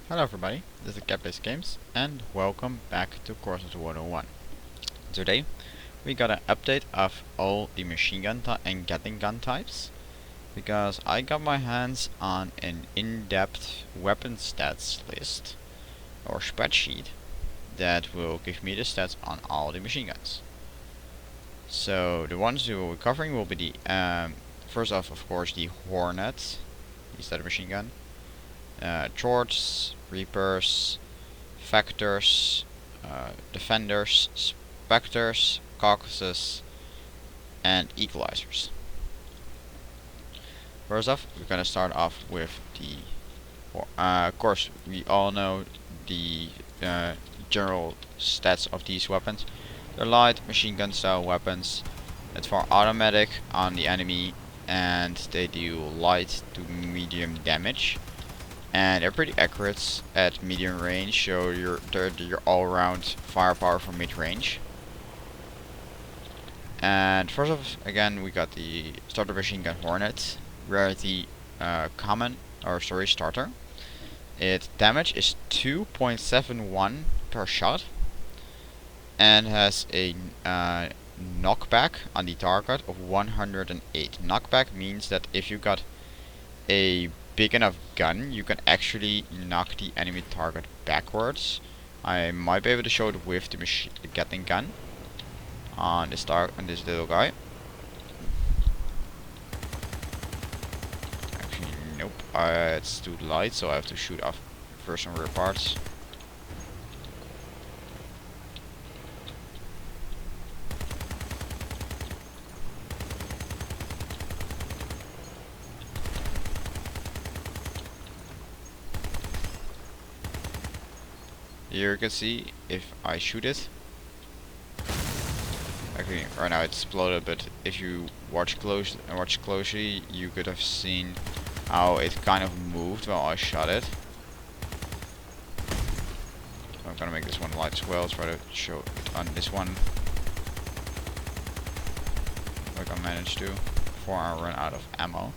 Hello everybody, this is Cat Games and welcome back to Crossout 101. Today we got an update of all the machine gun and gatling gun types, because I got my hands on an in-depth weapon stats list or spreadsheet that will give me the stats on all the machine guns. So the ones we will be covering will be the first off, of course, the Hornet, the standard machine gun, Chords, Reapers, Factors, Defenders, Specters, Caucasus, and Equalizers. First off, we're gonna start off with the of course, we all know the general stats of these weapons. They're light machine gun style weapons. It's for automatic on the enemy, and they do light to medium damage. And they're pretty accurate at medium range, so they're your all-round firepower for mid-range. And first off, again, we got the starter machine gun Hornet, rarity starter. Its damage is 2.71 per shot, and has a knockback on the target of 108. Knockback means that if you got a big enough gun, you can actually knock the enemy target backwards. I might be able to show it with the gatling gun on this little guy. Actually, nope. It's too light, so I have to shoot off first some rear parts. Here you can see if I shoot it. Actually, right now it exploded, but if you watch closely, you could have seen how it kind of moved while I shot it. So I'm gonna make this one light as well. Try to show it on this one, like I managed to, before I run out of ammo.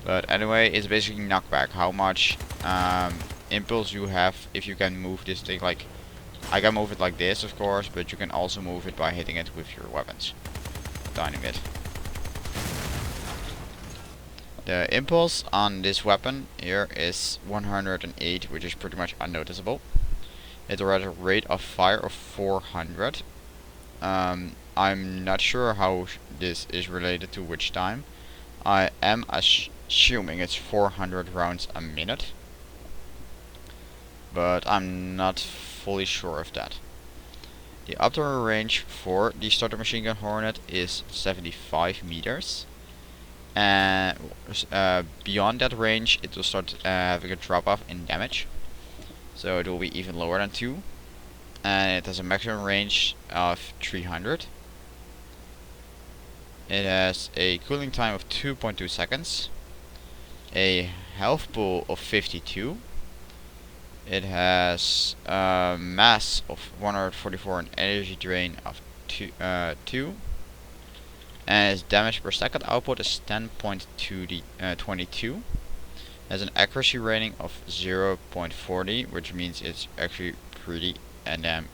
But anyway, it's basically knockback. How much impulse you have if you can move this thing. Like, I can move it like this, of course, but you can also move it by hitting it with your weapons, timing it. The impulse on this weapon here is 108, which is pretty much unnoticeable. It has a rate of fire of 400. I'm not sure how this is related to which time. I am assuming it's 400 rounds a minute, but I'm not fully sure of that. The optimal range for the starter machine gun Hornet is 75 meters, and beyond that range it will start having a drop off in damage, so it will be even lower than 2, and it has a maximum range of 300. It has a cooling time of 2.2 seconds, a health pool of 52. It has a mass of 144 and energy drain of 2, and its damage per second output is 10.22. Has an accuracy rating of 0.40, which means it's actually pretty accurate.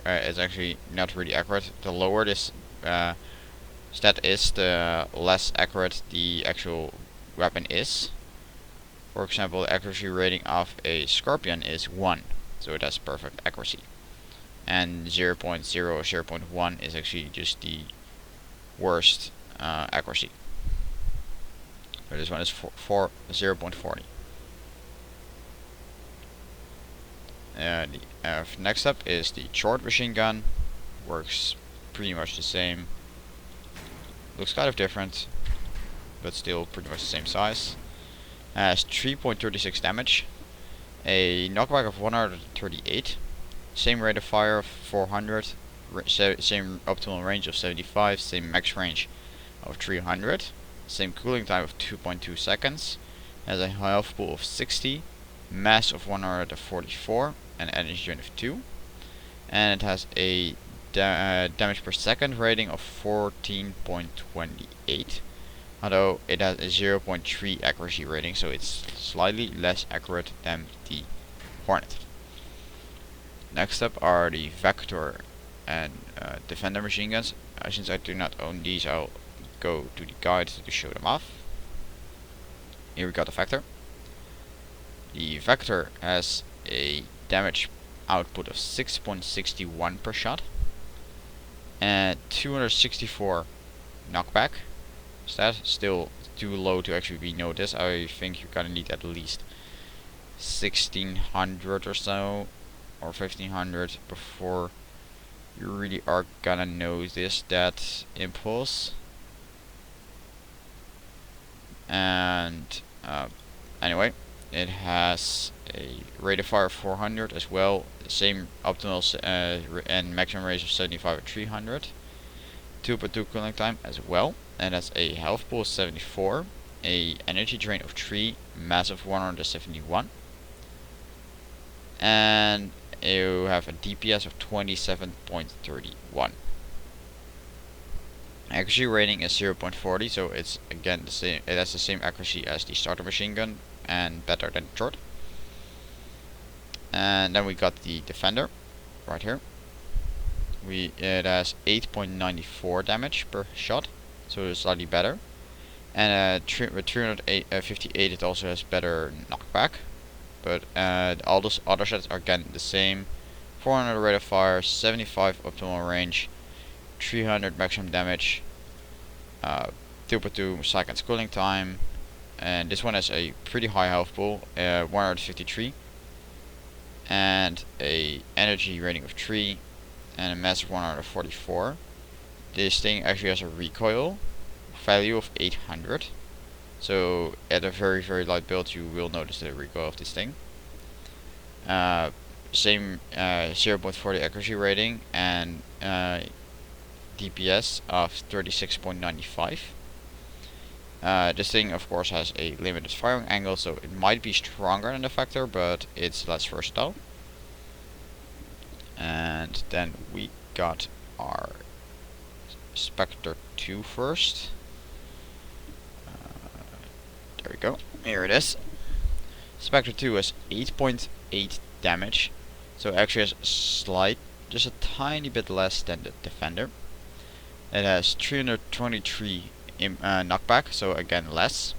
It's actually not really accurate. The lower this stat is, the less accurate the actual weapon is. For example, the accuracy rating of a Scorpion is 1, so it has perfect accuracy. And 0.0 or 0.1 is actually just the worst accuracy. So this one is 0.40. Next up is the short machine gun. Works pretty much the same. Looks kind of different, but still pretty much the same size. Has 3.36 damage, a knockback of 138, same rate of fire of 400, same optimal range of 75, same max range of 300, same cooling time of 2.2 seconds, has a health pool of 60, mass of 144, and energy drain of 2, and it has a damage per second rating of 14.28. although it has a 0.3 accuracy rating, so it's slightly less accurate than the Hornet. Next up are the Vector and Defender machine guns. Since I do not own these, I'll go to the guide to show them off. Here we got the Vector. The Vector has a damage output of 6.61 per shot and 264 knockback. Is that still too low to actually be noticed? I think you're gonna need at least 1600 or so, or 1500 before you really are gonna notice that impulse. And anyway, it has a rate of fire of 400 as well, same optimal and maximum range of 75 at 300. 2.2 cooling time as well, and that's a health pool of 74, a energy drain of 3, mass of 171, and you have a DPS of 27.31. Accuracy rating is 0.40, so it's again the same. It has the same accuracy as the starter machine gun and better than the short. And then we got the Defender right here. It has 8.94 damage per shot, so it's slightly better. And with 358 it also has better knockback. But all those other sets are again the same. 400 rate of fire, 75 optimal range, 300 maximum damage, 2.2 seconds cooling time, and this one has a pretty high health pool, 153, and a energy rating of 3, and a mass of 144. This thing actually has a recoil value of 800, so at a very light build you will notice the recoil of this thing. Same 0.40 accuracy rating and DPS of 36.95. This thing of course has a limited firing angle, so it might be stronger than the Vector, but it's less versatile. And then we got our Spectre 2 first. There we go. Here it is. Spectre 2 has 8.8 damage, so actually has just a tiny bit less than the Defender. It has 323 knockback, so again less,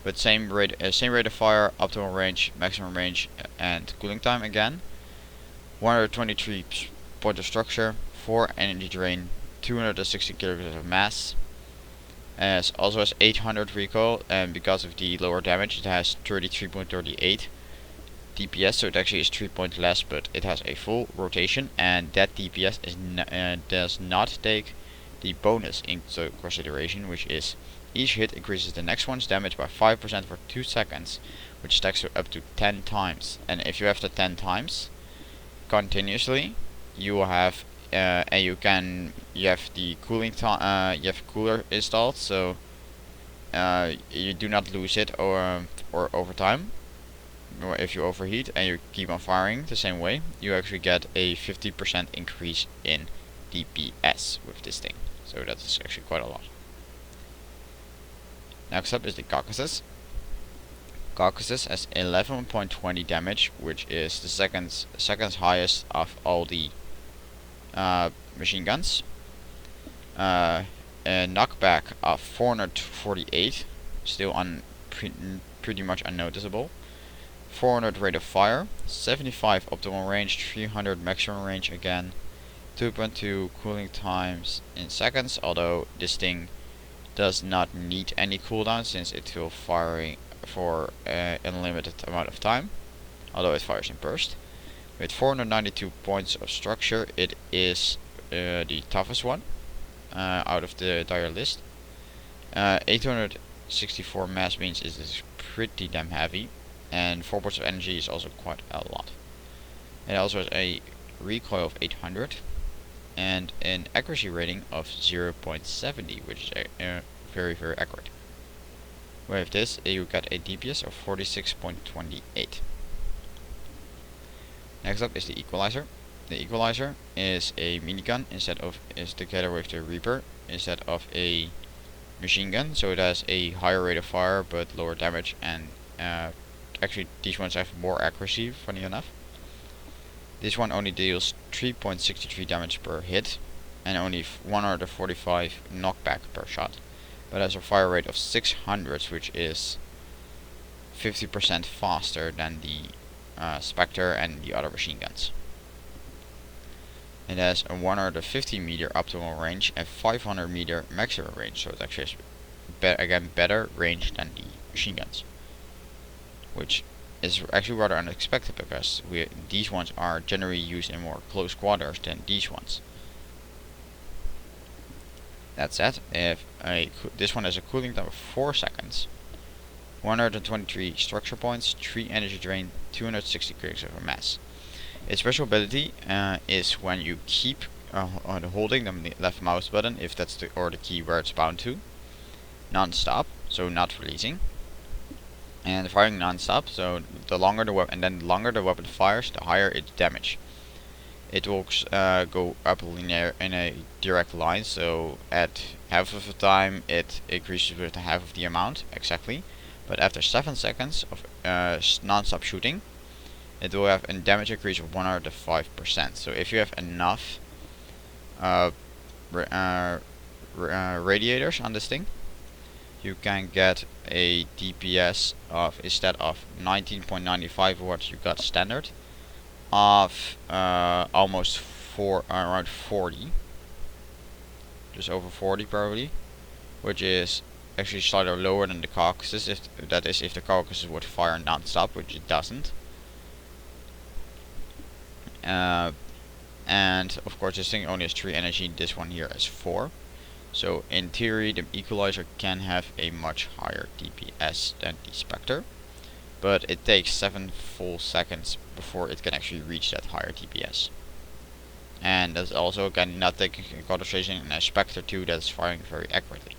but same rate of fire, optimal range, maximum range, and cooling time again. 123 point of structure, 4 energy drain, 260 kilograms of mass. It also has 800 recoil, and because of the lower damage it has 33.38 DPS, so it actually is 3 points less, but it has a full rotation, and that DPS is does not take the bonus into consideration, which is each hit increases the next one's damage by 5% for 2 seconds, which stacks to up to 10 times. And if you have the 10 times continuously, you will have and you have the cooling time, you have cooler installed, so you do not lose it or over time. Or if you overheat and you keep on firing the same way, you actually get a 50% increase in DPS with this thing. So that's actually quite a lot. Next up is the Caucasus. Caucasus has 11.20 damage, which is the second highest of all the machine guns. A knockback of 448, still pretty much unnoticeable. 400 rate of fire, 75 optimal range, 300 maximum range again, 2.2 cooling times in seconds, although this thing does not need any cooldown since it will fire for an unlimited amount of time, although it fires in burst. With 492 points of structure, it is the toughest one out of the entire list. 864 mass means it is pretty damn heavy, and 4 points of energy is also quite a lot. It also has a recoil of 800 and an accuracy rating of 0.70, which is very accurate. With this, you get a DPS of 46.28. Next up is the Equalizer. The Equalizer is a minigun is together with the Reaper instead of a machine gun, so it has a higher rate of fire but lower damage, and actually these ones have more accuracy, funny enough. This one only deals 3.63 damage per hit and only 145 knockback per shot, but has a fire rate of 600, which is 50% faster than the Spectre and the other machine guns. It has a 150 meter optimal range and 500 meter maximum range, so it actually has again better range than the machine guns, which is actually rather unexpected because these ones are generally used in more close quarters than these ones. That said, if this one has a cooling time of 4 seconds, 123 structure points, 3 energy drain, 260 kilograms of mass. Its special ability is when you keep holding the left mouse button, if that's the key where it's bound to, non-stop, so not releasing, and firing non-stop. So the longer the weapon fires, the higher its damage. It will go up linear in a direct line, so at half of the time it increases with half of the amount exactly. But after 7 seconds of non-stop shooting, it will have a damage increase of 105%. So if you have enough radiators on this thing, you can get a DPS of, instead of 19.95 what you got standard, of almost around 40, just over 40 probably, which is actually slightly lower than the caucuses, if the caucuses would fire non-stop, which it doesn't. And of course this thing only has 3 energy, this one here has 4. So in theory the Equalizer can have a much higher DPS than the Spectre, but it takes 7 full seconds before it can actually reach that higher DPS. And that's also again not taking into consideration a Spectre 2 that's firing very accurately.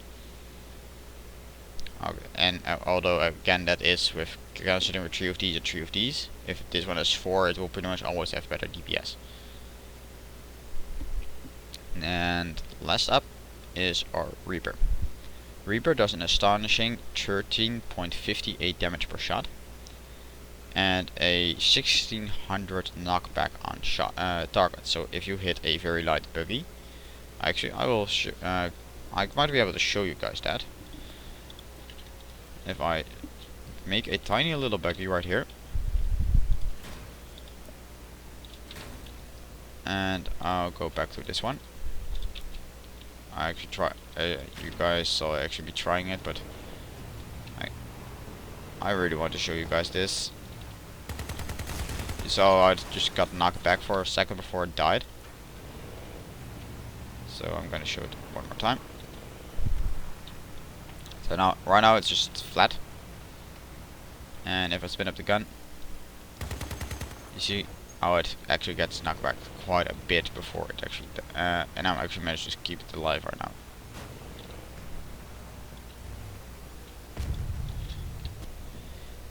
Okay. And although again that is with considering 3 of these and 3 of these, if this one has 4 it will pretty much always have better DPS. And last up is our Reaper. Reaper does an astonishing 13.58 damage per shot and a 1600 knockback on target. So if you hit a very light buggy, actually I might be able to show you guys that. If I make a tiny little buggy right here, and I'll go back to this one. I actually you guys saw I actually be trying it, but I really want to show you guys this. You saw I just got knocked back for a second before it died, so I'm gonna show it one more time. So now, right now it's just flat, and if I spin up the gun, you see how it actually gets knocked back quite a bit before it actually, and I'm actually managed to keep it alive right now.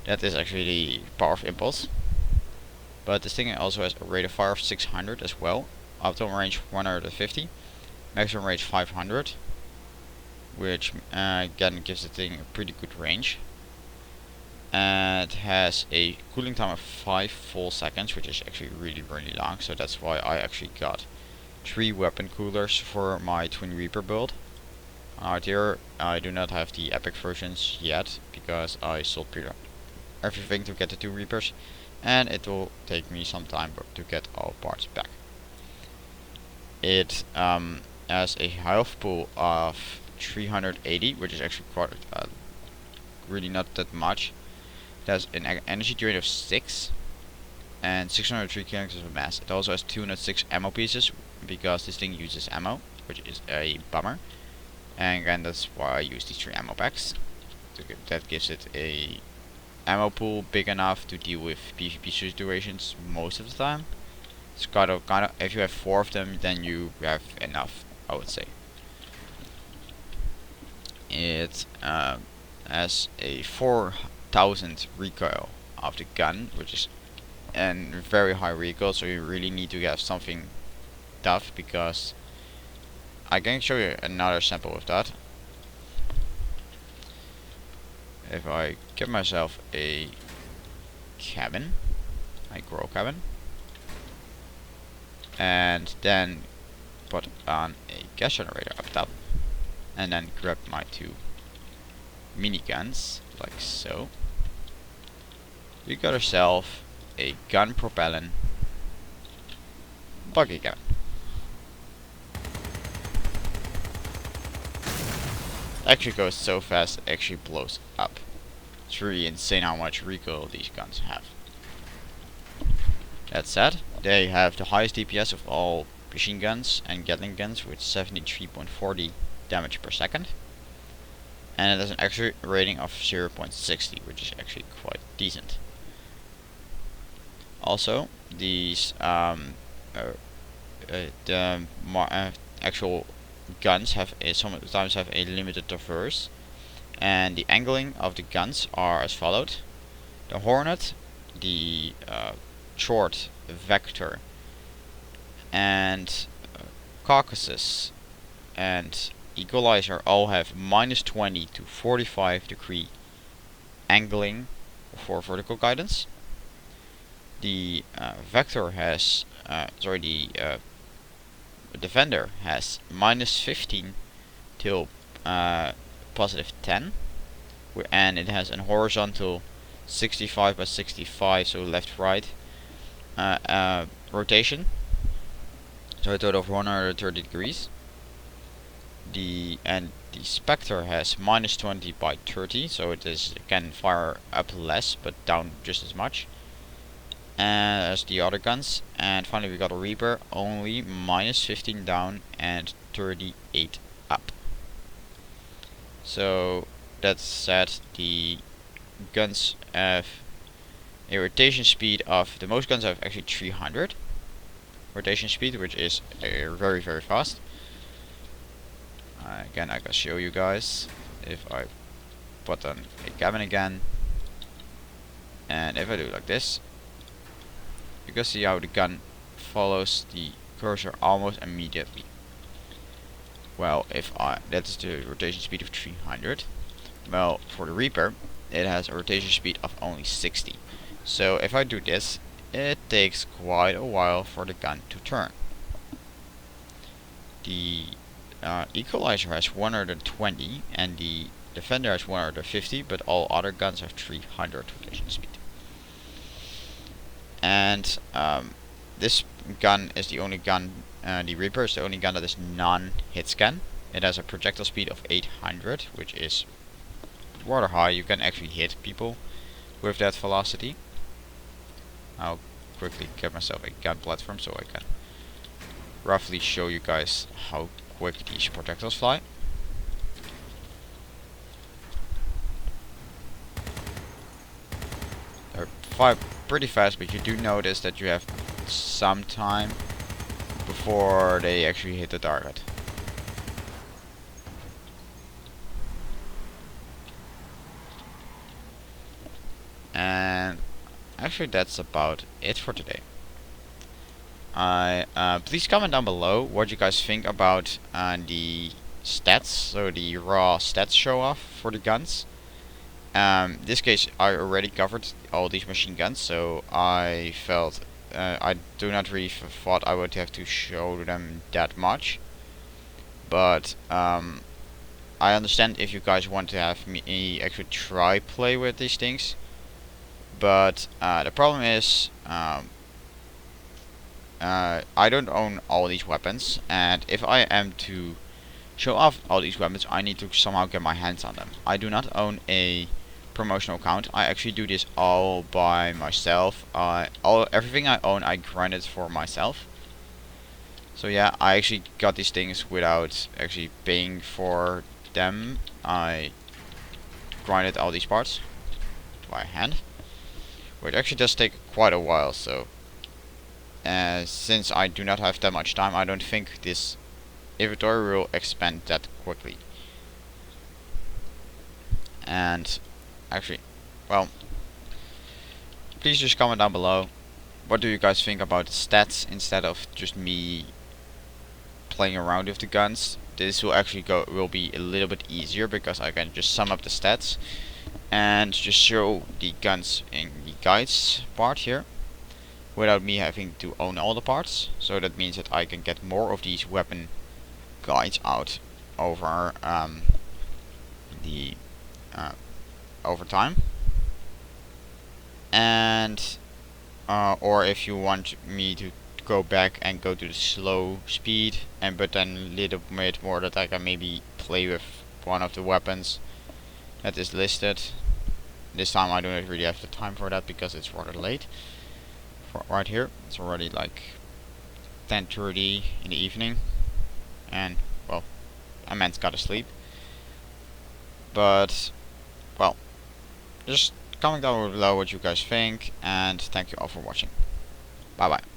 That is actually the power of impulse, but this thing also has a rate of fire of 600 as well, optimal range 150, maximum range 500. Which again gives the thing a pretty good range, and it has a cooling time of 5 full seconds, which is actually really long, so that's why I actually got 3 weapon coolers for my Twin Reaper build. Here I do not have the epic versions yet because I sold everything to get the 2 Reapers, and it will take me some time to get all parts back. It has a health pool of 380, which is actually quite really not that much. It has an energy drain of 6 and 603 kilograms of mass. It also has 206 ammo pieces because this thing uses ammo, which is a bummer. And again, that's why I use these 3 ammo packs. That gives it a ammo pool big enough to deal with PvP situations most of the time. It's kind of if you have 4 of them, then you have enough, I would say. It has a 4000 recoil of the gun, which is a very high recoil, so you really need to have something tough, because I can show you another sample of that. if I get myself a cabin, I grow cabin, and then put on a gas generator up top, and then grab my two miniguns, like so, we got ourselves a gun propellant buggy gun. Actually goes so fast, it actually blows up. It's really insane how much recoil these guns have. That said, they have the highest DPS of all machine guns and gatling guns with 73.40 damage per second. And it has an accuracy rating of 0.60, which is actually quite decent. Also, these actual guns have sometimes have a limited traverse, and the angling of the guns are as followed: the Hornet, the short Vector, and Caucasus and Equalizer all have -20 to 45 degree angling for vertical guidance. The Vector has the Defender has -15 till +10, and it has a horizontal 65 by 65, so left-right rotation, so a total of 130 degrees. The Spectre has -20 by 30, so it can fire up less but down just as much as the other guns. And finally we got a Reaper, only -15 down and 38 up. So that said, the guns have a rotation speed of, the most guns have actually 300 rotation speed, which is very fast. Again, I can show you guys if I put on a cabin again, and if I do like this, you can see how the gun follows the cursor almost immediately. Well, that's the rotation speed of 300. Well, for the Reaper, it has a rotation speed of only 60. So if I do this, it takes quite a while for the gun to turn. The Equalizer has 120 and the Defender has 150, but all other guns have 300 rotation speed. And this gun is the only gun, the Reaper is the only gun that is non-hit scan. It has a projectile speed of 800, which is rather high. You can actually hit people with that velocity. I'll quickly get myself a gun platform so I can roughly show you guys how quick these projectiles fly. They're fly pretty fast, but you do notice that you have some time before they actually hit the target. And actually that's about it for today. Please comment down below what you guys think about the stats, so the raw stats show off for the guns. This case I already covered all these machine guns, so I felt I do not really thought I would have to show them that much. But I understand if you guys want to have me actually try play with these things. But the problem is I don't own all these weapons, and if I am to show off all these weapons, I need to somehow get my hands on them. I do not own a promotional account. I actually do this all by myself. Everything I own, I grinded for myself. So yeah, I actually got these things without actually paying for them. I grinded all these parts by hand, which actually does take quite a while. So since I do not have that much time, I don't think this inventory will expand that quickly. And actually, well, please just comment down below what do you guys think about the stats instead of just me playing around with the guns. This will actually will be a little bit easier because I can just sum up the stats and just show the guns in the guides part here without me having to own all the parts. So that means that I can get more of these weapon guides out over the over time. And or if you want me to go back and go to the slow speed, and but then a little bit more that I can maybe play with one of the weapons that is listed. This time I don't really have the time for that because it's rather late. For right here, it's already like 10:30 in the evening, and well, a man's gotta sleep. But well, just comment down below what you guys think, and thank you all for watching. Bye bye.